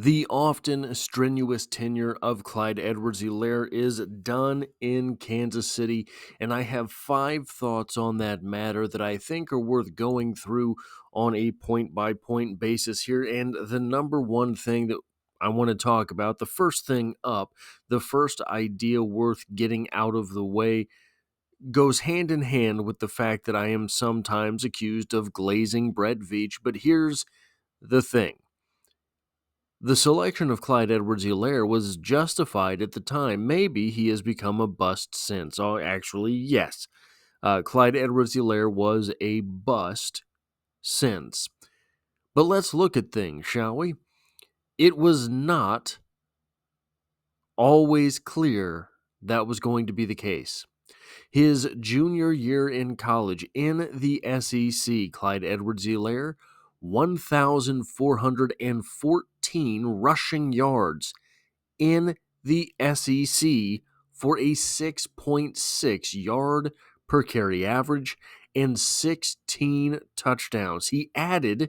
The often strenuous tenure of Clyde Edwards-Helaire is done in Kansas City, and I have 5 thoughts on that matter that I think are worth going through on a point-by-point basis here. And the number one thing that I want to talk about, the first thing up, the first idea worth getting out of the way, goes hand in hand with the fact that I am sometimes accused of glazing Bret Veach. But here's the thing. The selection of Clyde Edwards-Helaire was justified at the time. Maybe he has become a bust since. Oh, actually, yes. Clyde Edwards-Helaire was a bust since. But let's look at things, shall we? It was not always clear that was going to be the case. His junior year in college in the SEC, Clyde Edwards-Helaire, 1,414 rushing yards in the SEC for a 6.6 yard per carry average and 16 touchdowns. He added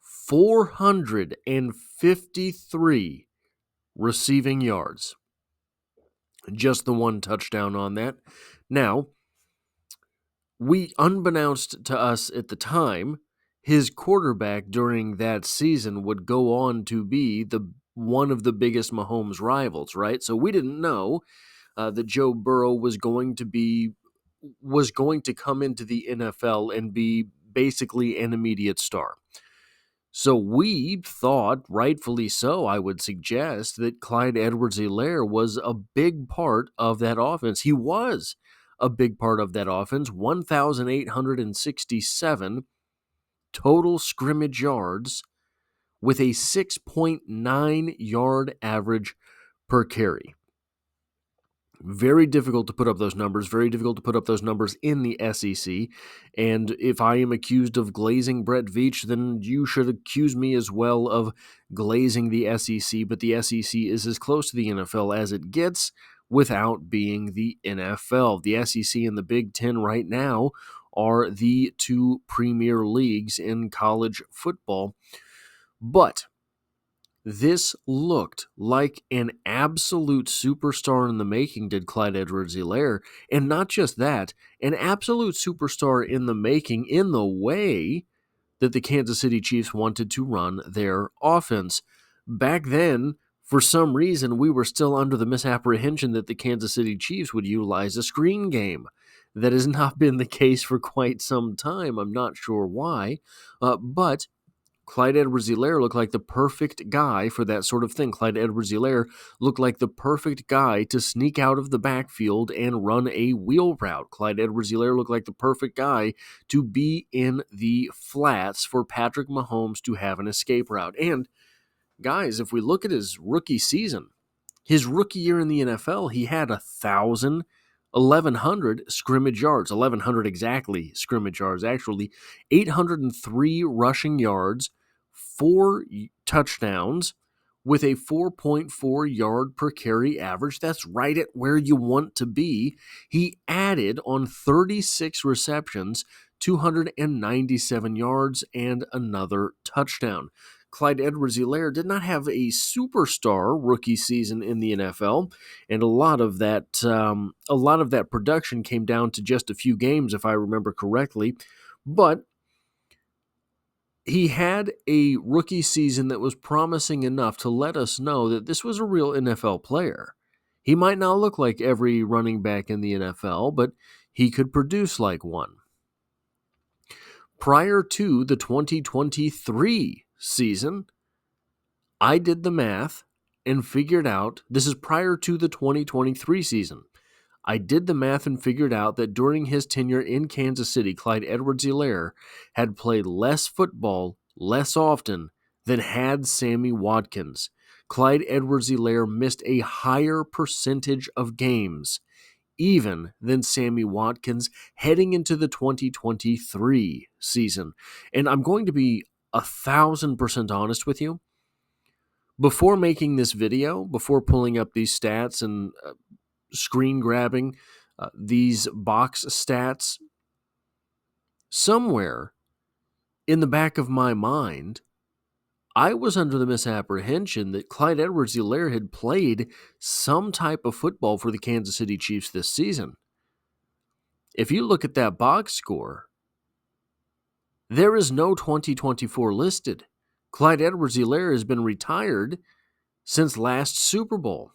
453 receiving yards. Just the one touchdown on that. Now, unbeknownst to us at the time, his quarterback during that season would go on to be one of the biggest Mahomes rivals, right? So we didn't know that Joe Burrow was going to come into the NFL and be basically an immediate star. So we thought, rightfully so, I would suggest, that Clyde Edwards-Helaire was a big part of that offense. He was a big part of that offense. 1,867 total scrimmage yards with a 6.9 yard average per carry. Very difficult to put up those numbers, very difficult to put up those numbers in the SEC. And if I am accused of glazing Bret Veach, then you should accuse me as well of glazing the SEC. But the SEC is as close to the NFL as it gets without being the NFL. The SEC and the Big Ten right now are the two premier leagues in college football. But this looked like an absolute superstar in the making, did Clyde Edwards-Helaire. And not just that, an absolute superstar in the making in the way that the Kansas City Chiefs wanted to run their offense. Back then, for some reason, we were still under the misapprehension that the Kansas City Chiefs would utilize a screen game. That has not been the case for quite some time. I'm not sure why, but Clyde Edwards-Helaire looked like the perfect guy for that sort of thing. Clyde Edwards-Helaire looked like the perfect guy to sneak out of the backfield and run a wheel route. Clyde Edwards-Helaire looked like the perfect guy to be in the flats for Patrick Mahomes to have an escape route. And, guys, if we look at his rookie season, his rookie year in the NFL, he had 1,100 scrimmage yards, 1,100 exactly scrimmage yards, actually, 803 rushing yards, 4 touchdowns with a 4.4 yard per carry average. That's right at where you want to be. He added on 36 receptions, 297 yards, and another touchdown. Clyde Edwards-Helaire did not have a superstar rookie season in the NFL, and a lot of that production came down to just a few games, if I remember correctly. But he had a rookie season that was promising enough to let us know that this was a real NFL player. He might not look like every running back in the NFL, but he could produce like one. Prior to the 2023 season, I did the math and figured out, this is prior to the 2023 season, I did the math and figured out that during his tenure in Kansas City, Clyde Edwards-Helaire had played less football less often than had Sammy Watkins. Clyde Edwards-Helaire missed a higher percentage of games even than Sammy Watkins heading into the 2023 season. And I'm going to be 1,000% honest with you. Before making this video, before pulling up these stats and screen grabbing these box stats, somewhere in the back of my mind, I was under the misapprehension that Clyde Edwards-Helaire had played some type of football for the Kansas City Chiefs this season. If you look at that box score, there is no 2024 listed. Clyde Edwards-Helaire has been retired since last Super Bowl.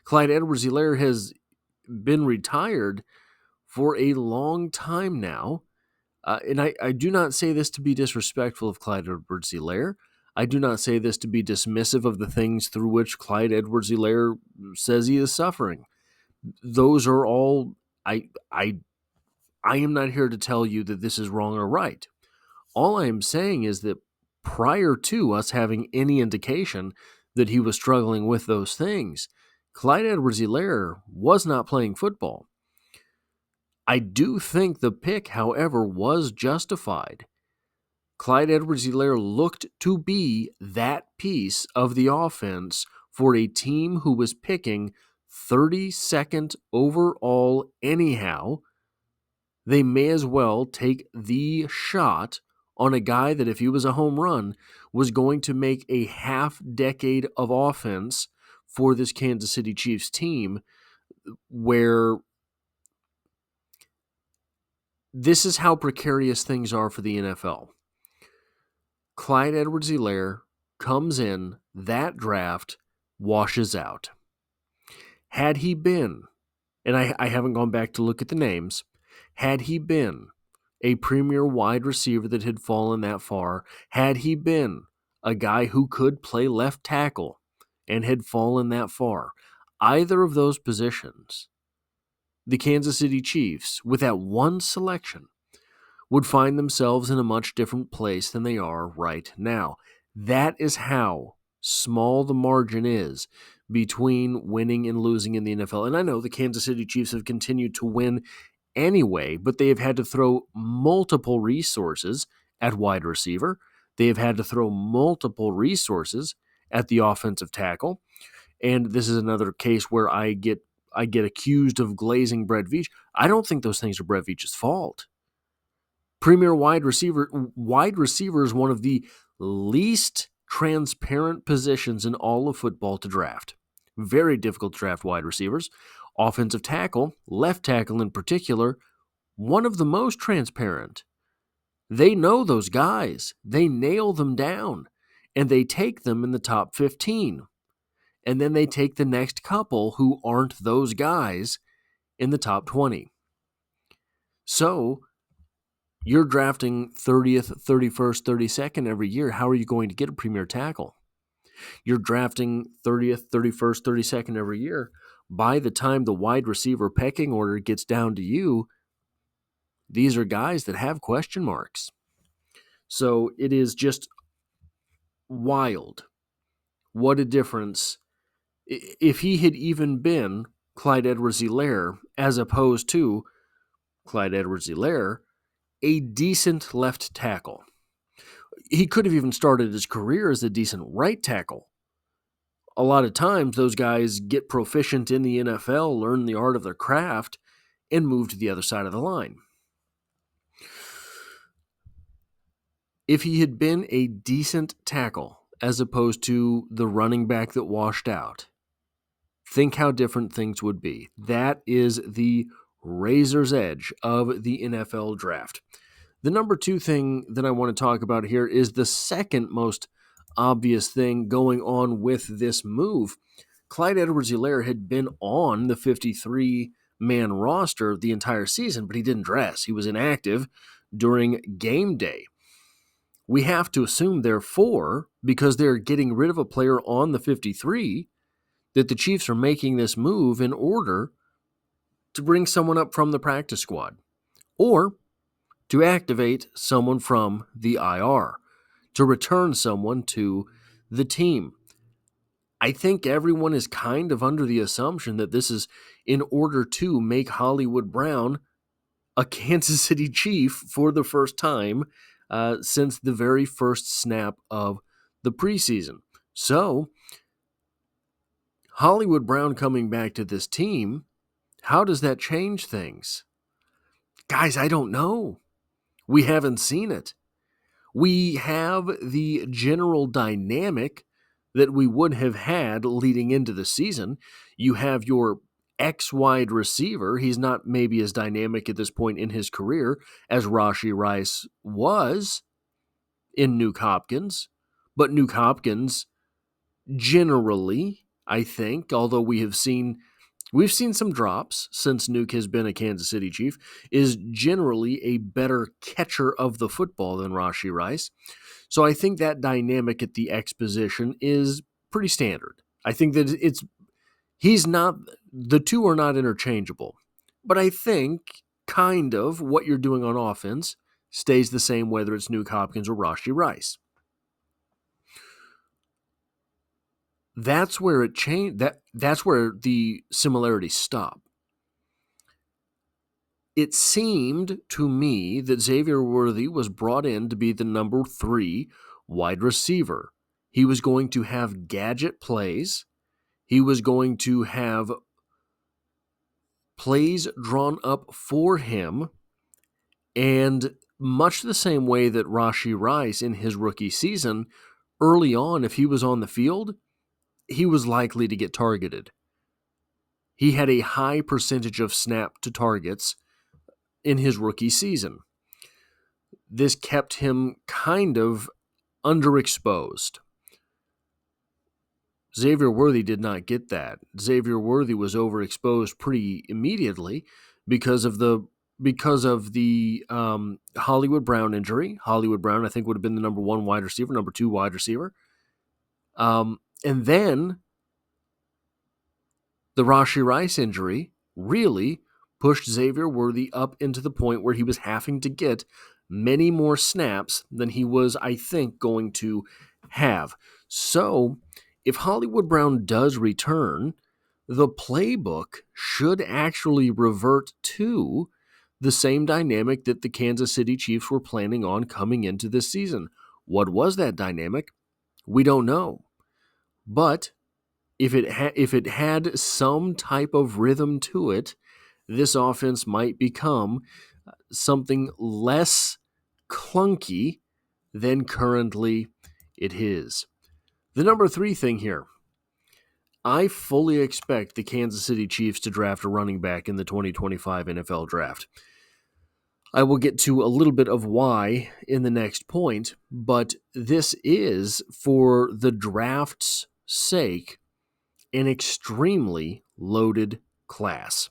Clyde Edwards-Helaire has been retired for a long time now. And I do not say this to be disrespectful of Clyde Edwards-Helaire. I do not say this to be dismissive of the things through which Clyde Edwards-Helaire says he is suffering. Those are all, I am not here to tell you that this is wrong or right. All I am saying is that prior to us having any indication that he was struggling with those things, Clyde Edwards-Helaire was not playing football. I do think the pick, however, was justified. Clyde Edwards-Helaire looked to be that piece of the offense for a team who was picking 32nd overall anyhow. They may as well take the shot on a guy that, if he was a home run, was going to make a half decade of offense for this Kansas City Chiefs team, where this is how precarious things are for the NFL. Clyde Edwards-Helaire comes in, that draft washes out. Had he been, and I haven't gone back to look at the names, had he been a premier wide receiver that had fallen that far, had he been a guy who could play left tackle and had fallen that far, either of those positions, the Kansas City Chiefs, with that one selection, would find themselves in a much different place than they are right now. That is how small the margin is between winning and losing in the NFL. And I know the Kansas City Chiefs have continued to win anyway, but they have had to throw multiple resources at wide receiver. They have had to throw multiple resources at the offensive tackle. And this is another case where I get accused of glazing Brett Veach. I don't think those things are Brett Veach's fault. Premier wide receiver is one of the least transparent positions in all of football to draft. Very difficult to draft wide receivers. Offensive tackle, left tackle in particular, one of the most transparent. They know those guys. They nail them down, and they take them in the top 15. And then they take the next couple who aren't those guys in the top 20. So you're drafting 30th, 31st, 32nd every year. How are you going to get a premier tackle? You're drafting 30th, 31st, 32nd every year. By the time the wide receiver pecking order gets down to you, these are guys that have question marks. So it is just wild. What a difference. If he had even been Clyde Edwards-Helaire as opposed to Clyde Edwards-Helaire, a decent left tackle. He could have even started his career as a decent right tackle. A lot of times, those guys get proficient in the NFL, learn the art of their craft, and move to the other side of the line. If he had been a decent tackle, as opposed to the running back that washed out, think how different things would be. That is the razor's edge of the NFL draft. The number two thing that I want to talk about here is the second most obvious thing going on with this move. Clyde Edwards-Helaire had been on the 53-man roster the entire season, but he didn't dress. He was inactive during game day. We have to assume, therefore, because they're getting rid of a player on the 53, that the Chiefs are making this move in order to bring someone up from the practice squad or to activate someone from the IR, to return someone to the team. I think everyone is kind of under the assumption that this is in order to make Hollywood Brown a Kansas City Chief for the first time since the very first snap of the preseason. So, Hollywood Brown coming back to this team, how does that change things? Guys, I don't know. We haven't seen it. We have the general dynamic that we would have had leading into the season. You have your X-wide receiver. He's not maybe as dynamic at this point in his career as Rashee Rice was in Nuke Hopkins, but Nuke Hopkins generally, I think, although we've seen some drops since Nuke has been a Kansas City Chief, is generally a better catcher of the football than Rashee Rice. So I think that dynamic at the X position is pretty standard. I think that the two are not interchangeable. But I think kind of what you're doing on offense stays the same whether it's Nuke Hopkins or Rashee Rice. That's where it changed. That's where the similarities stop. It seemed to me that Xavier Worthy was brought in to be the number 3 wide receiver. He was going to have gadget plays. He was going to have plays drawn up for him. And much the same way that Rashee Rice in his rookie season, early on, if he was on the field, he was likely to get targeted. He had a high percentage of snap to targets in his rookie season. This kept him kind of underexposed. Xavier Worthy did not get that. Xavier Worthy was overexposed pretty immediately because of the Hollywood Brown injury. Hollywood Brown, I think, would have been the number 1 wide receiver, number 2 wide receiver. And then the Rashee Rice injury really pushed Xavier Worthy up into the point where he was having to get many more snaps than he was, I think, going to have. So, if Hollywood Brown does return, the playbook should actually revert to the same dynamic that the Kansas City Chiefs were planning on coming into this season. What was that dynamic? We don't know. But if it had some type of rhythm to it, this offense might become something less clunky than currently it is. The number 3 thing here, I fully expect the Kansas City Chiefs to draft a running back in the 2025 NFL Draft. I will get to a little bit of why in the next point, but this is, for the draft's sake, an extremely loaded class.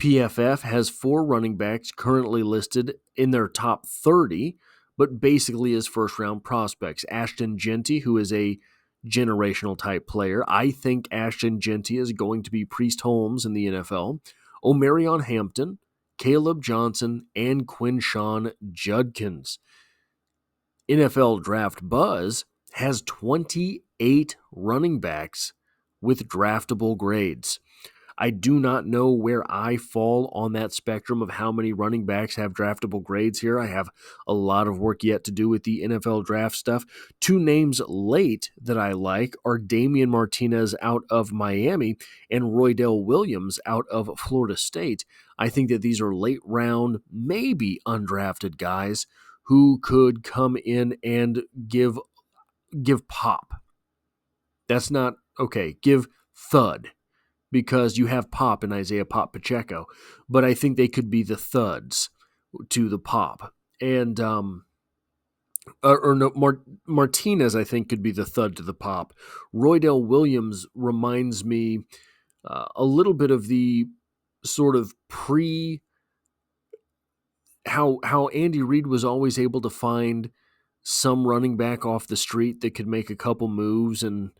PFF has 4 running backs currently listed in their top 30, but basically as first-round prospects. Ashton Jeanty, who is a generational type player. I think Ashton Jeanty is going to be Priest Holmes in the NFL. Omarion Hampton, Caleb Johnson, and Quinshon Judkins. NFL Draft Buzz has 28 running backs with draftable grades. I do not know where I fall on that spectrum of how many running backs have draftable grades here. I have a lot of work yet to do with the NFL draft stuff. 2 names late that I like are Damian Martinez out of Miami and Roydell Williams out of Florida State. I think that these are late round, maybe undrafted guys who could come in and give pop. That's not, okay, give thud, because you have pop in Isaiah Pop Pacheco, but I think they could be the thuds to the pop. And Martinez, I think, could be the thud to the pop. Roydell Williams reminds me a little bit of the sort of how Andy Reid was always able to find some running back off the street that could make a couple moves and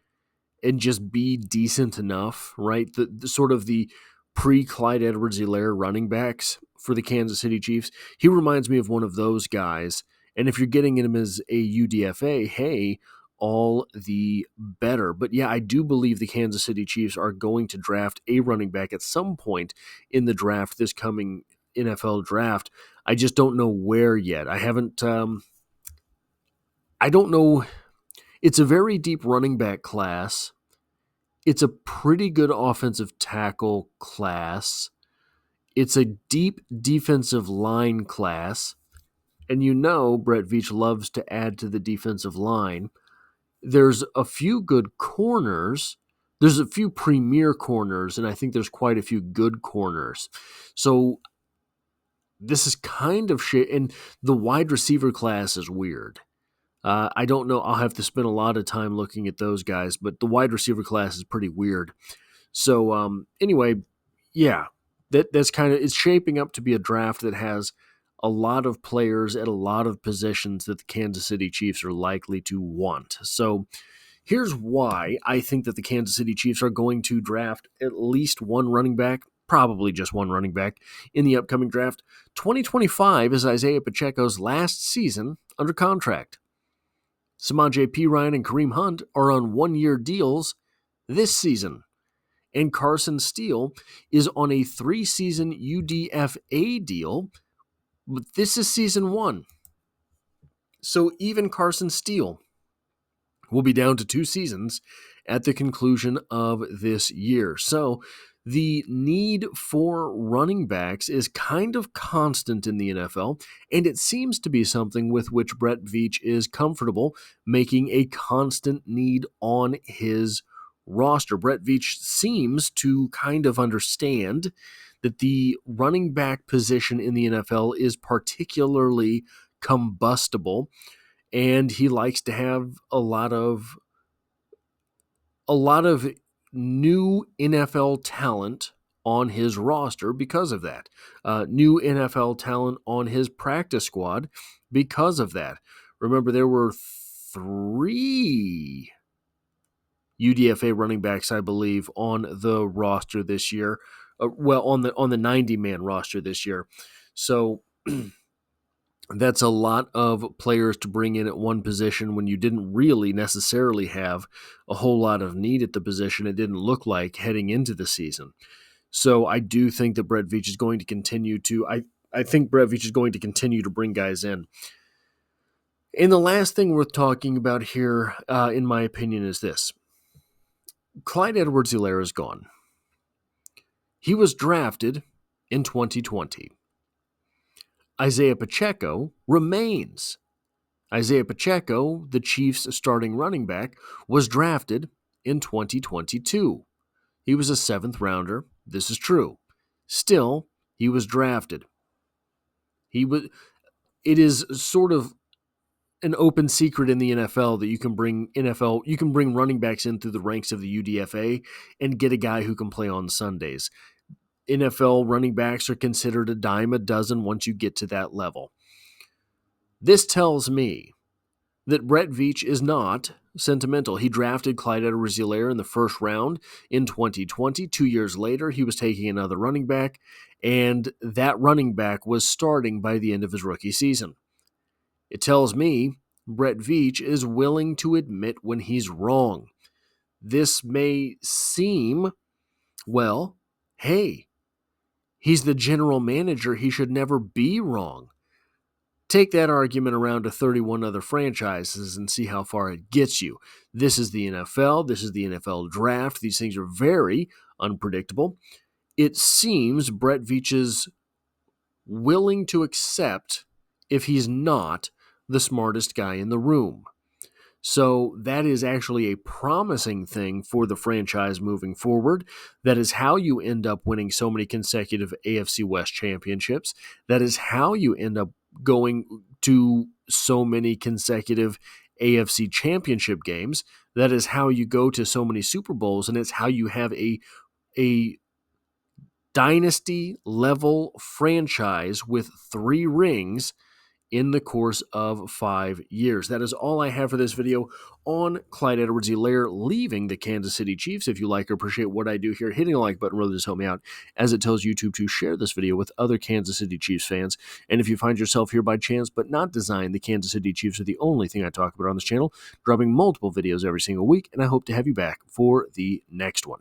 just be decent enough, right? The sort of the pre-Clyde Edwards-Helaire running backs for the Kansas City Chiefs. He reminds me of one of those guys. And if you're getting him as a UDFA, hey, all the better. But yeah, I do believe the Kansas City Chiefs are going to draft a running back at some point in the draft, this coming NFL draft. I just don't know where yet. I don't know. It's a very deep running back class. It's a pretty good offensive tackle class. It's a deep defensive line class. And you know Brett Veach loves to add to the defensive line. There's a few good corners. There's a few premier corners, and I think there's quite a few good corners. So this is kind of shit. And the wide receiver class is weird. I don't know. I'll have to spend a lot of time looking at those guys, but the wide receiver class is pretty weird. So anyway, yeah, that's kind of, it's shaping up to be a draft that has a lot of players at a lot of positions that the Kansas City Chiefs are likely to want. So here's why I think that the Kansas City Chiefs are going to draft at least one running back, probably just one running back, in the upcoming draft. 2025 is Isaiah Pacheco's last season under contract. Samaje Perine and Kareem Hunt are on one-year deals this season. And Carson Steele is on a 3-season UDFA deal, but this is season 1. So even Carson Steele will be down to 2 seasons at the conclusion of this year. So the need for running backs is kind of constant in the NFL, and it seems to be something with which Brett Veach is comfortable making a constant need on his roster. Brett Veach seems to kind of understand that the running back position in the NFL is particularly combustible, and he likes to have a lot of new NFL talent on his roster because of that. New NFL talent on his practice squad because of that. Remember, there were 3 UDFA running backs, I believe, on the roster this year. On the 90-man roster this year. So that's a lot of players to bring in at one position when you didn't really necessarily have a whole lot of need at the position. It didn't look like heading into the season. So I do think that Brett Veach is going to continue to I think Brett Veach is going to continue to bring guys in. And the last thing worth talking about here, in my opinion, is this. Clyde Edwards-Helaire is gone. He was drafted in 2020. Isaiah Pacheco remains. Isaiah Pacheco, the Chiefs' starting running back, was drafted in 2022. He was a 7th rounder. This is true. Still, he was drafted. It is sort of an open secret in the NFL that you can bring running backs in through the ranks of the UDFA and get a guy who can play on Sundays. NFL running backs are considered a dime a dozen once you get to that level. This tells me that Brett Veach is not sentimental. He drafted Clyde Edwards-Helaire in the 1st round in 2020. 2 years later, he was taking another running back, and that running back was starting by the end of his rookie season. It tells me Brett Veach is willing to admit when he's wrong. This may seem, well, hey, he's the general manager. He should never be wrong. Take that argument around to 31 other franchises and see how far it gets you. This is the NFL. This is the NFL draft. These things are very unpredictable. It seems Brett Veach is willing to accept if he's not the smartest guy in the room. So that is actually a promising thing for the franchise moving forward. That is how you end up winning so many consecutive AFC West championships. That is how you end up going to so many consecutive AFC championship games. That is how you go to so many Super Bowls, and it's how you have a dynasty level franchise with 3 rings in the course of 5 years. That is all I have for this video on Clyde Edwards-Helaire leaving the Kansas City Chiefs. If you like or appreciate what I do here, hitting the like button really does help me out, as it tells YouTube to share this video with other Kansas City Chiefs fans. And if you find yourself here by chance but not design, the Kansas City Chiefs are the only thing I talk about on this channel, dropping multiple videos every single week, and I hope to have you back for the next one.